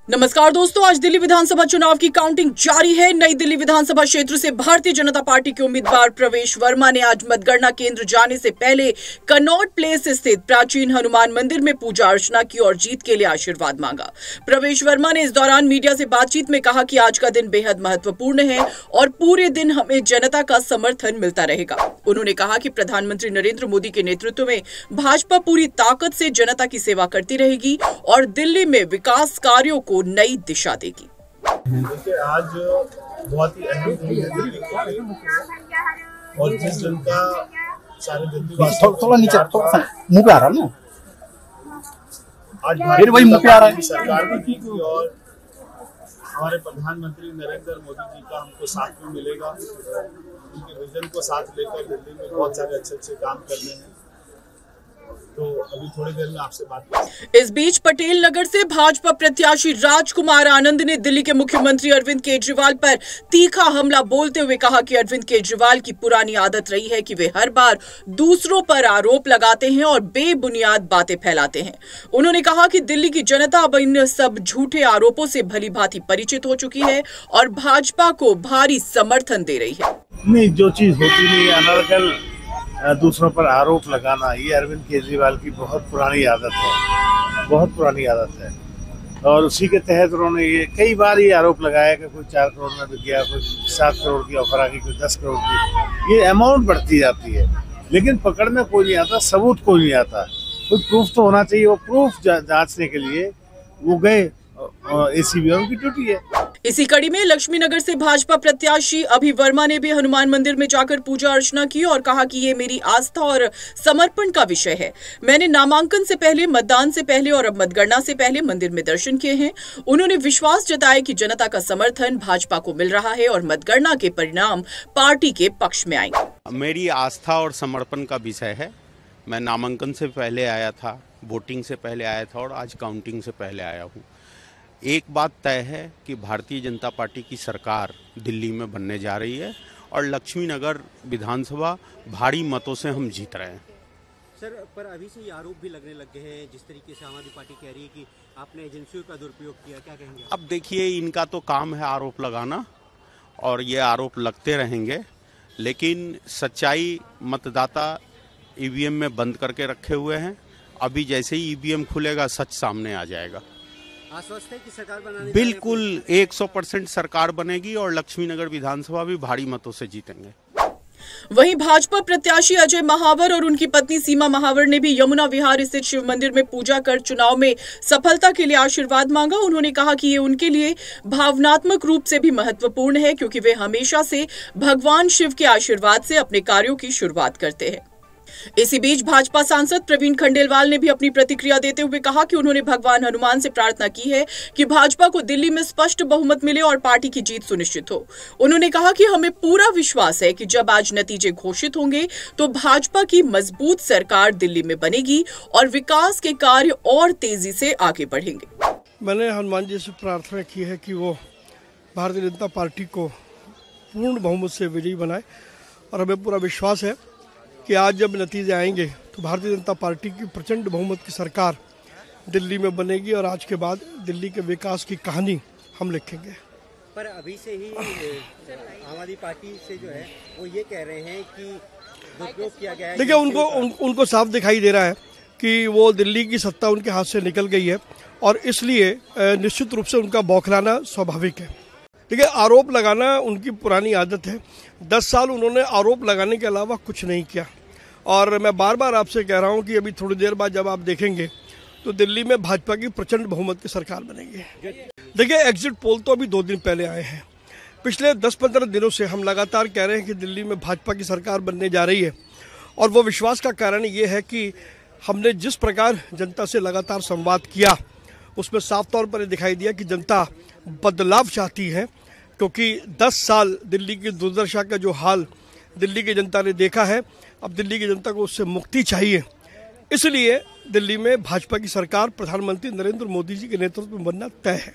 नमस्कार दोस्तों, आज दिल्ली विधानसभा चुनाव की काउंटिंग जारी है। नई दिल्ली विधानसभा क्षेत्र से भारतीय जनता पार्टी के उम्मीदवार प्रवेश वर्मा ने आज मतगणना केंद्र जाने से पहले कनॉट प्लेस स्थित प्राचीन हनुमान मंदिर में पूजा अर्चना की और जीत के लिए आशीर्वाद मांगा। प्रवेश वर्मा ने इस दौरान मीडिया से बातचीत में कहा कि आज का दिन बेहद महत्वपूर्ण है और पूरे दिन हमें जनता का समर्थन मिलता रहेगा। उन्होंने कहा कि प्रधानमंत्री नरेंद्र मोदी के नेतृत्व में भाजपा पूरी ताकत से जनता की सेवा करती रहेगी और दिल्ली में विकास कार्यों को नई दिशा देगी। देखिए, आज बहुत ही अहम दिन है दिल्ली के लिए और जिस दिन का सारे दिल्ली थोड़ा नीचे मुंह पे आ रहा है ना, आज फिर वही मुंह पे आ रहा है। सरकार की नीति और हमारे प्रधानमंत्री नरेंद्र मोदी जी का हमको साथ में मिलेगा। उनके विजन को साथ लेकर दिल्ली में बहुत सारे अच्छे काम करने हैं, तो अभी थोड़ी देर में आपसे बात करेंगे। इस बीच पटेल नगर से भाजपा प्रत्याशी राजकुमार आनंद ने दिल्ली के मुख्यमंत्री अरविंद केजरीवाल पर तीखा हमला बोलते हुए कहा कि अरविंद केजरीवाल की पुरानी आदत रही है कि वे हर बार दूसरों पर आरोप लगाते हैं और बेबुनियाद बातें फैलाते हैं। उन्होंने कहा कि दिल्ली की जनता अब इन सब झूठे आरोपों से भली भांति परिचित हो चुकी है और भाजपा को भारी समर्थन दे रही है। नहीं, जो चीज होती नहीं, अनर्गल दूसरों पर आरोप लगाना, ये अरविंद केजरीवाल की बहुत पुरानी आदत है, बहुत पुरानी आदत है। और उसी के तहत उन्होंने ये कई बार ये आरोप लगाया कि कोई 4 करोड़ में बिक गया, कोई 7 करोड़ की ऑफर आ गई, कोई 10 करोड़ की। ये अमाउंट बढ़ती जाती है, लेकिन पकड़ में कोई नहीं आता, सबूत कोई नहीं आता। कोई प्रूफ तो होना चाहिए। वो प्रूफ जांचने के लिए वो गए, एसीबी उनकी ड्यूटी है। इसी कड़ी में लक्ष्मी नगर से भाजपा प्रत्याशी अभि वर्मा ने भी हनुमान मंदिर में जाकर पूजा अर्चना की और कहा कि ये मेरी आस्था और समर्पण का विषय है। मैंने नामांकन से पहले, मतदान से पहले और अब मतगणना से पहले मंदिर में दर्शन किए हैं। उन्होंने विश्वास जताया कि जनता का समर्थन भाजपा को मिल रहा है और मतगणना के परिणाम पार्टी के पक्ष में आएंगे। मेरी आस्था और समर्पण का विषय है। मैं नामांकन से पहले आया था, वोटिंग से पहले आया था और आज काउंटिंग से पहले आया हूँ। एक बात तय है कि भारतीय जनता पार्टी की सरकार दिल्ली में बनने जा रही है और लक्ष्मी नगर विधानसभा भारी मतों से हम जीत रहे हैं। सर, पर अभी से ये आरोप भी लगने लग गए हैं, जिस तरीके से आम आदमी पार्टी कह रही है कि आपने एजेंसियों का दुरुपयोग किया, क्या कहेंगे? अब देखिए, इनका तो काम है आरोप लगाना और ये आरोप लगते रहेंगे, लेकिन सच्चाई मतदाता ईवीएम में बंद करके रखे हुए हैं। अभी जैसे ही ईवीएम खुलेगा सच सामने आ जाएगा। आश्वस्त है कि सरकार बनाने बिल्कुल 100% सरकार बनेगी और लक्ष्मी नगर विधानसभा भी भारी मतों से जीतेंगे। वहीं भाजपा प्रत्याशी अजय महावर और उनकी पत्नी सीमा महावर ने भी यमुना विहार स्थित शिव मंदिर में पूजा कर चुनाव में सफलता के लिए आशीर्वाद मांगा। उन्होंने कहा कि ये उनके लिए भावनात्मक रूप से भी महत्वपूर्ण है, क्योंकि वे हमेशा से भगवान शिव के आशीर्वाद से अपने कार्यों की शुरुआत करते हैं। इसी बीच भाजपा सांसद प्रवीण खंडेलवाल ने भी अपनी प्रतिक्रिया देते हुए कहा कि उन्होंने भगवान हनुमान से प्रार्थना की है कि भाजपा को दिल्ली में स्पष्ट बहुमत मिले और पार्टी की जीत सुनिश्चित हो। उन्होंने कहा कि हमें पूरा विश्वास है कि जब आज नतीजे घोषित होंगे तो भाजपा की मजबूत सरकार दिल्ली में बनेगी और विकास के कार्य और तेजी से आगे बढ़ेंगे। मैंने हनुमान जी से प्रार्थना की है कि वो भारतीय जनता पार्टी को पूर्ण बहुमत से विजयी बनाए और हमें पूरा विश्वास है कि आज जब नतीजे आएंगे तो भारतीय जनता पार्टी की प्रचंड बहुमत की सरकार दिल्ली में बनेगी और आज के बाद दिल्ली के विकास की कहानी हम लिखेंगे। पर अभी से ही आम आदमी पार्टी से जो है वो ये कह रहे हैं कि दुरुपयोग किया गया है। देखिए, उनको साफ दिखाई दे रहा है कि वो दिल्ली की सत्ता उनके हाथ से निकल गई है और इसलिए निश्चित रूप से उनका बौखलाना स्वाभाविक है। देखिए, आरोप लगाना उनकी पुरानी आदत है। 10 साल उन्होंने आरोप लगाने के अलावा कुछ नहीं किया और मैं बार बार आपसे कह रहा हूं कि अभी थोड़ी देर बाद जब आप देखेंगे तो दिल्ली में भाजपा की प्रचंड बहुमत की सरकार बनेगी। देखिए, एग्जिट पोल तो अभी 2 दिन पहले आए हैं। पिछले 10-15 दिनों से हम लगातार कह रहे हैं कि दिल्ली में भाजपा की सरकार बनने जा रही है और वो विश्वास का कारण ये है कि हमने जिस प्रकार जनता से लगातार संवाद किया उसमें साफ तौर पर दिखाई दिया कि जनता बदलाव चाहती है, क्योंकि 10 साल दिल्ली की दुर्दशा का जो हाल दिल्ली की जनता ने देखा है, अब दिल्ली की जनता को उससे मुक्ति चाहिए। इसलिए दिल्ली में भाजपा की सरकार प्रधानमंत्री नरेंद्र मोदी जी के नेतृत्व में बनना तय है।